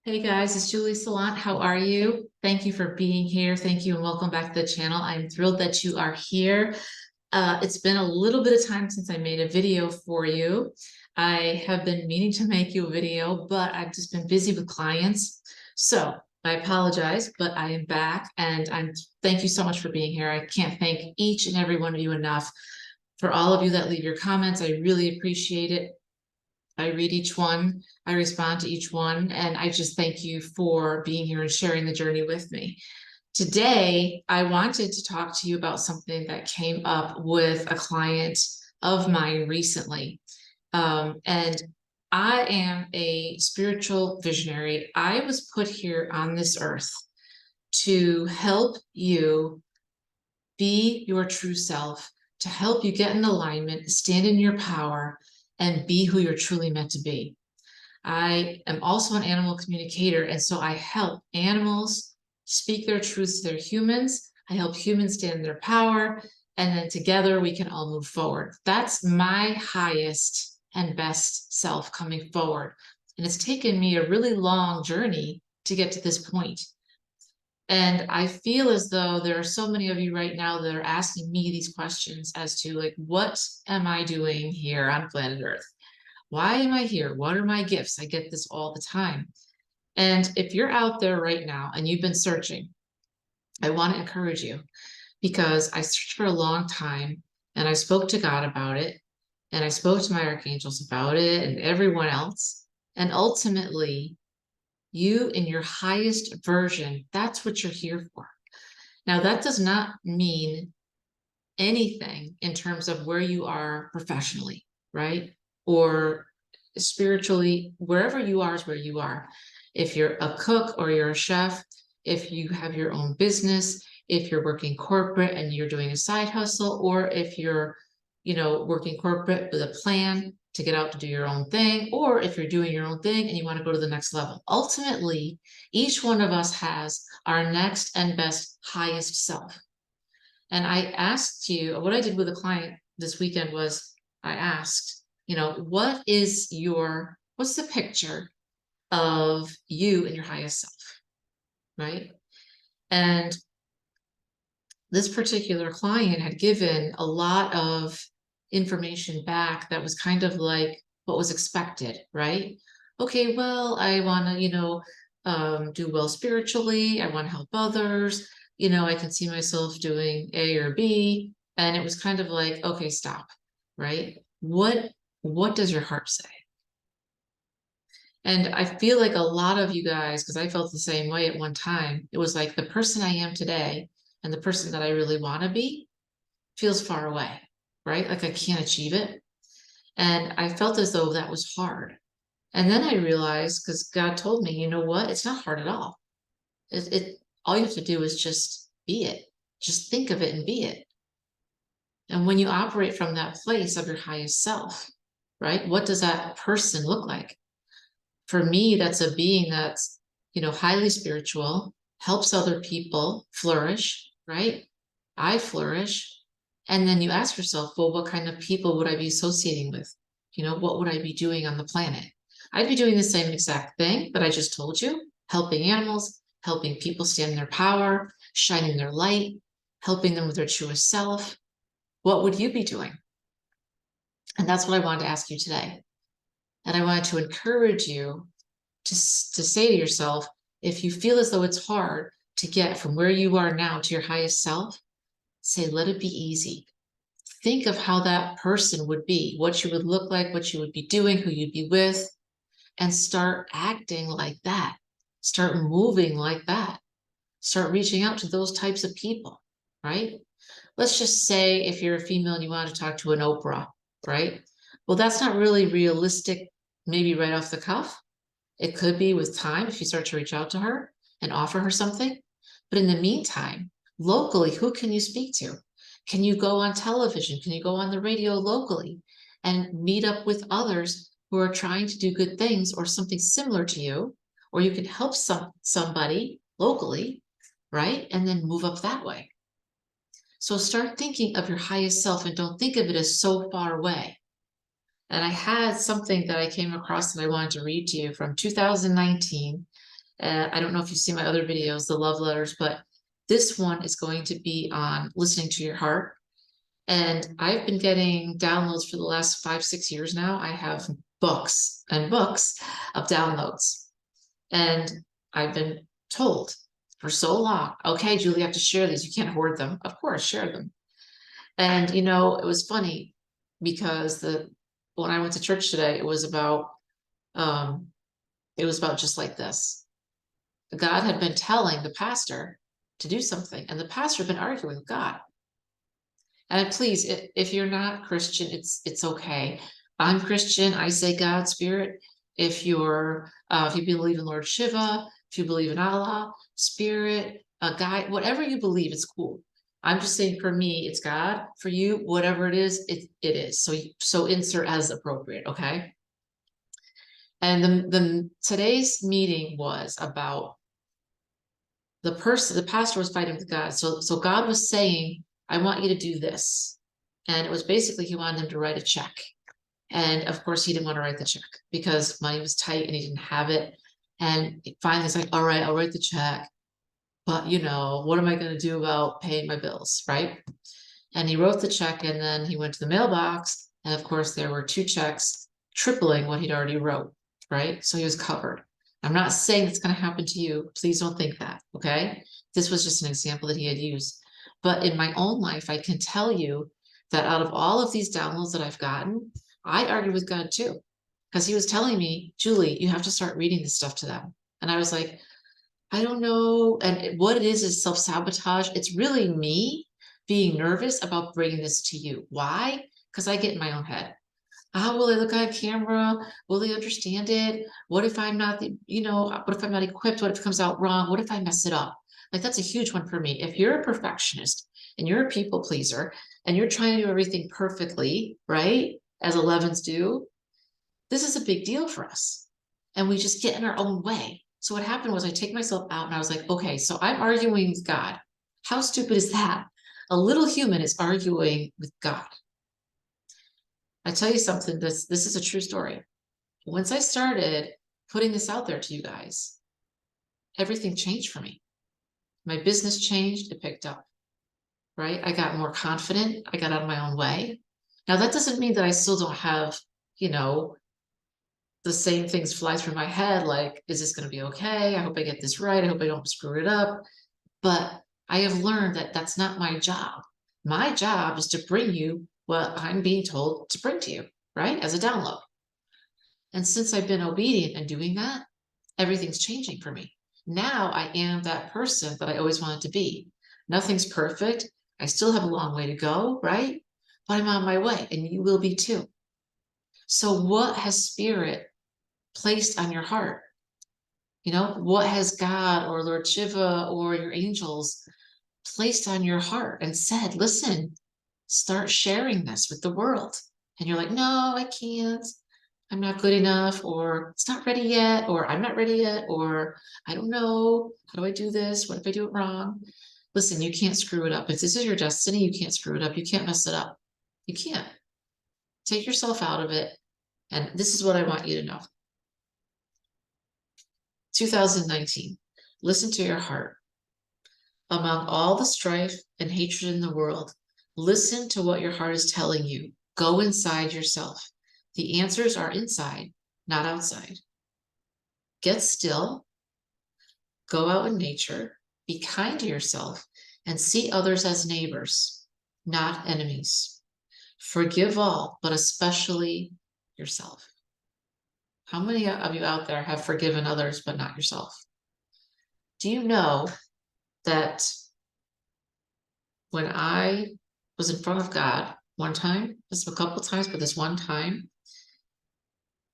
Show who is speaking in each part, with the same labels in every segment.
Speaker 1: Hey guys, it's Julie Saillant. How are you? Thank you for being here. Thank you and welcome back to the channel. I'm thrilled that you are here. It's been a little bit of time since I made a video for you. I have been meaning to make you a video, but I've just been busy with clients. So I apologize, but I am back and thank you so much for being here. I can't thank each and every one of you enough. For all of you that leave your comments, I really appreciate it. I read each one, I respond to each one, and I just thank you for being here and sharing the journey with me. Today, I wanted to talk to you about something that came up with a client of mine recently. And I am a spiritual visionary. I was put here on this earth to help you be your true self, to help you get in alignment, stand in your power, and be who you're truly meant to be. I am also an animal communicator, and so I help animals speak their truths to their humans. I help humans stand in their power, and then together we can all move forward. That's my highest and best self coming forward. And it's taken me a really long journey to get to this point. And I feel as though there are so many of you right now that are asking me these questions as to like, what am I doing here on planet Earth? Why am I here? What are my gifts? I get this all the time. And if you're out there right now and you've been searching, I want to encourage you because I searched for a long time and I spoke to God about it and I spoke to my archangels about it and everyone else. And ultimately, you in your highest version, that's what you're here for. Now, that does not mean anything in terms of where you are professionally, right? Or spiritually, wherever you are is where you are. If you're a cook or you're a chef, if you have your own business, if you're working corporate and you're doing a side hustle, or if you're, working corporate with a plan to get out to do your own thing, or if you're doing your own thing and you want to go to the next level. Ultimately, each one of us has our next and best highest self. And I asked you, what I did with a client this weekend was I asked, what's the picture of you and your highest self, right? And this particular client had given a lot of information back that was kind of like what was expected, right? Okay, well, I want to, do well spiritually. I want to help others. I can see myself doing A or B. And it was kind of like, okay, stop, right? What does your heart say? And I feel like a lot of you guys, because I felt the same way at one time, it was like the person I am today and the person that I really want to be feels far away, right? Like I can't achieve it. And I felt as though that was hard. And then I realized, because God told me, you know what? It's not hard at all. All you have to do is just be it. Just think of it and be it. And when you operate from that place of your highest self, right? What does that person look like? For me, that's a being that's, highly spiritual, helps other people flourish, right? I flourish. And then you ask yourself, well, what kind of people would I be associating with? What would I be doing on the planet? I'd be doing the same exact thing that I just told you, helping animals, helping people stand in their power, shining their light, helping them with their truest self. What would you be doing? And that's what I wanted to ask you today. And I wanted to encourage you to say to yourself, if you feel as though it's hard to get from where you are now to your highest self, say, let it be easy. Think of how that person would be, what you would look like, what you would be doing, who you'd be with, and start acting like that. Start moving like that. Start reaching out to those types of people, right? Let's just say if you're a female and you want to talk to an Oprah, right? Well, that's not really realistic, maybe right off the cuff. It could be with time if you start to reach out to her and offer her something. But in the meantime, locally, who can you speak to? Can you go on television? Can you go on the radio locally and meet up with others who are trying to do good things or something similar to you? Or you can help somebody locally, right? And then move up that way. So start thinking of your highest self and don't think of it as so far away. And I had something that I came across that I wanted to read to you from 2019. I don't know if you see my other videos, the love letters, but this one is going to be on listening to your heart. And I've been getting downloads for the last 5, 6 years now. I have books and books of downloads. And I've been told for so long, okay, Julie, you have to share these. You can't hoard them. Of course, share them. And it was funny because when I went to church today, it was about just like this. God had been telling the pastor to do something, and the pastor had been arguing with God. And please, if you're not Christian, it's okay. I'm Christian. I say God, Spirit. If you believe in Lord Shiva, if you believe in Allah, Spirit, a guide, whatever you believe, it's cool. I'm just saying, for me, it's God. For you, whatever it is, it is. So insert as appropriate, okay? And today's meeting was about the pastor was fighting with God. So God was saying, I want you to do this. And it was basically, he wanted him to write a check. And of course, he didn't want to write the check because money was tight and he didn't have it. And finally, he's like, all right, I'll write the check. But, what am I going to do about paying my bills, right? And he wrote the check, and then he went to the mailbox. And of course, there were 2 checks tripling what he'd already wrote, right? So he was covered. I'm not saying it's going to happen to you. Please don't think that, okay? This was just an example that he had used. But in my own life, I can tell you that out of all of these downloads that I've gotten, I argued with God too, because he was telling me, Julie, you have to start reading this stuff to them. And I was like, I don't know. And what it is self-sabotage. It's really me being nervous about bringing this to you. Why? Because I get in my own head. How will I look on camera? Will they understand it? What if I'm not, what if I'm not equipped? What if it comes out wrong? What if I mess it up? Like, that's a huge one for me. If you're a perfectionist and you're a people pleaser and you're trying to do everything perfectly, right? As 11s do, this is a big deal for us. And we just get in our own way. So what happened was I take myself out and I was like, okay, so I'm arguing with God. How stupid is that? A little human is arguing with God. I tell you something, this is a true story. Once I started putting this out there to you guys, everything changed for me. My business changed, it picked up, right? I got more confident. I got out of my own way. Now, that doesn't mean that I still don't have, the same things fly through my head, like, is this going to be okay? I hope I get this right. I hope I don't screw it up. But I have learned that that's not my job. My job is to bring you what I'm being told to bring to you, right? As a download. And since I've been obedient and doing that, everything's changing for me. Now I am that person that I always wanted to be. Nothing's perfect. I still have a long way to go, right? But I'm on my way, and you will be too. So what has Spirit placed on your heart? What has God or Lord Shiva or your angels placed on your heart and said, listen, start sharing this with the world? And you're like, no, I can't. I'm not good enough, or it's not ready yet, or I'm not ready yet, or I don't know. How do I do this? What if I do it wrong? Listen, you can't screw it up. If this is your destiny, you can't screw it up. You can't mess it up. You can't. Take yourself out of it. And this is what I want you to know. 2019, listen to your heart. Among all the strife and hatred in the world, listen to what your heart is telling you. Go inside yourself. The answers are inside, not outside. Get still. Go out in nature. Be kind to yourself and see others as neighbors, not enemies. Forgive all, but especially yourself. How many of you out there have forgiven others, but not yourself? Do you know that when I was in front of God one time, this a couple times, but this one time,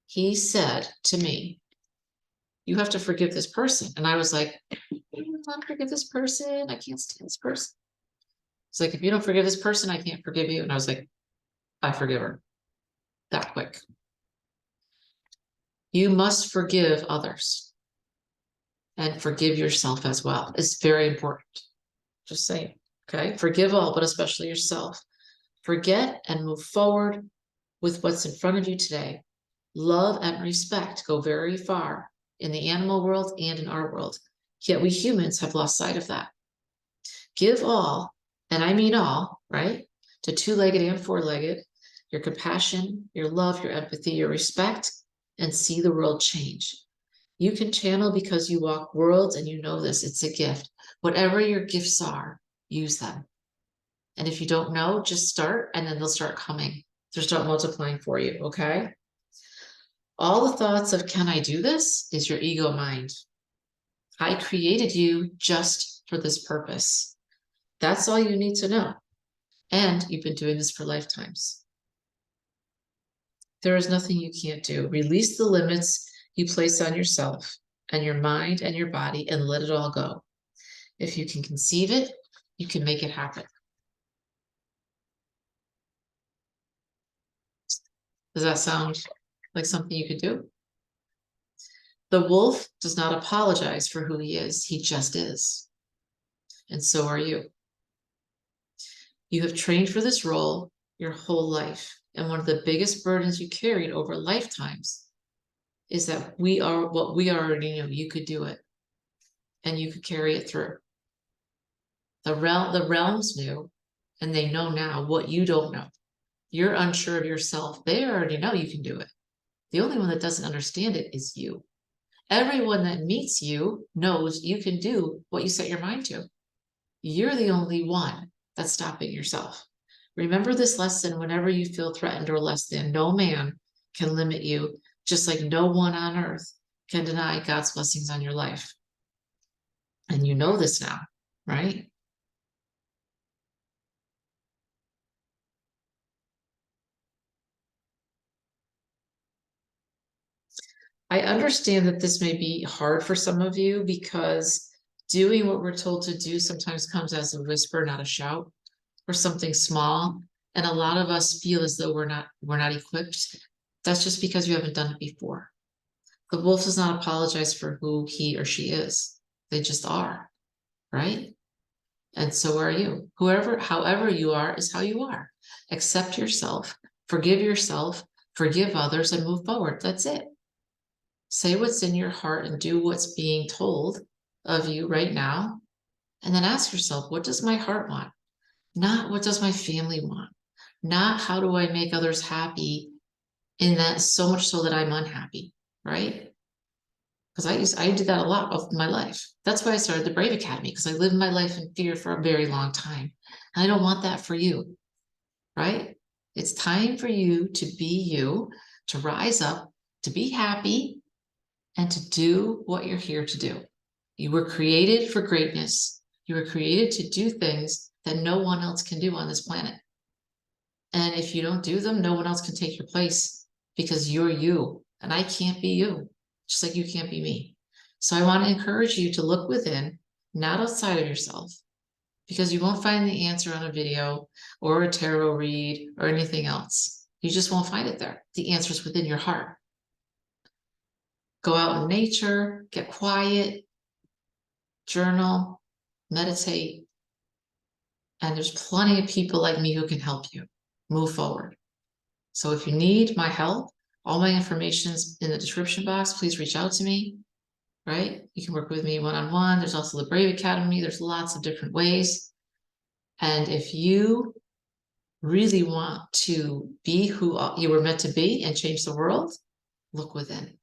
Speaker 1: he said to me, you have to forgive this person. And I was like, I don't want to forgive this person. I can't stand this person. It's like, if you don't forgive this person, I can't forgive you. And I was like, I forgive her that quick. You must forgive others and forgive yourself as well. It's very important. Just saying, okay? Forgive all, but especially yourself. Forget and move forward with what's in front of you today. Love and respect go very far. in the animal world and in our world. Yet we humans have lost sight of that. Give all, and I mean all, right? To two-legged and four-legged, your compassion, your love, your empathy, your respect, and see the world change. You can channel because you walk worlds, and you know this, it's a gift. Whatever your gifts are, use them. And if you don't know, just start, and then they'll start coming. They'll start multiplying for you, okay? All the thoughts of, can I do this, is your ego mind. I created you just for this purpose. That's all you need to know. And you've been doing this for lifetimes. There is nothing you can't do. Release the limits you place on yourself and your mind and your body and let it all go. If you can conceive it, you can make it happen. Does that sound like something you could do? The wolf does not apologize for who he is. He just is. And so are you. You have trained for this role your whole life. And one of the biggest burdens you carried over lifetimes is that we are what we already knew. You could do it. And you could carry it through. The realms knew, and they know now what you don't know. You're unsure of yourself. They already know you can do it. The only one that doesn't understand it is you. Everyone that meets you knows you can do what you set your mind to. You're the only one that's stopping yourself. Remember this lesson whenever you feel threatened or less than. No man can limit you, just like no one on earth can deny God's blessings on your life. And you know this now, right? I understand that this may be hard for some of you because doing what we're told to do sometimes comes as a whisper, not a shout, or something small. And a lot of us feel as though we're not equipped. That's just because you haven't done it before. The wolf does not apologize for who he or she is. They just are, right? And so are you. However you are is how you are. Accept yourself, forgive others, and move forward. That's it. Say what's in your heart and do what's being told of you right now. And then ask yourself, what does my heart want? Not what does my family want? Not how do I make others happy in that so much so that I'm unhappy, right? Because I did that a lot of my life. That's why I started the Brave Academy, because I lived my life in fear for a very long time. And I don't want that for you, right? It's time for you, to rise up, to be happy, and to do what you're here to do. You were created for greatness. You were created to do things that no one else can do on this planet. And if you don't do them, no one else can take your place because you're you. And I can't be you, just like you can't be me. So I want to encourage you to look within, not outside of yourself, because you won't find the answer on a video or a tarot read or anything else. You just won't find it there. The answer is within your heart. Go out in nature, get quiet, journal, meditate, and there's plenty of people like me who can help you move forward. So if you need my help, all my information's in the description box. Please reach out to me, right? You can work with me one-on-one. There's also the Brave Academy. There's lots of different ways. And if you really want to be who you were meant to be and change the world, look within.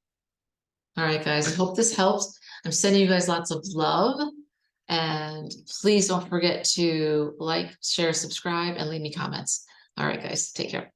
Speaker 1: All right, guys, I hope this helps. I'm sending you guys lots of love. And please don't forget to like, share, subscribe, and leave me comments. All right, guys, take care.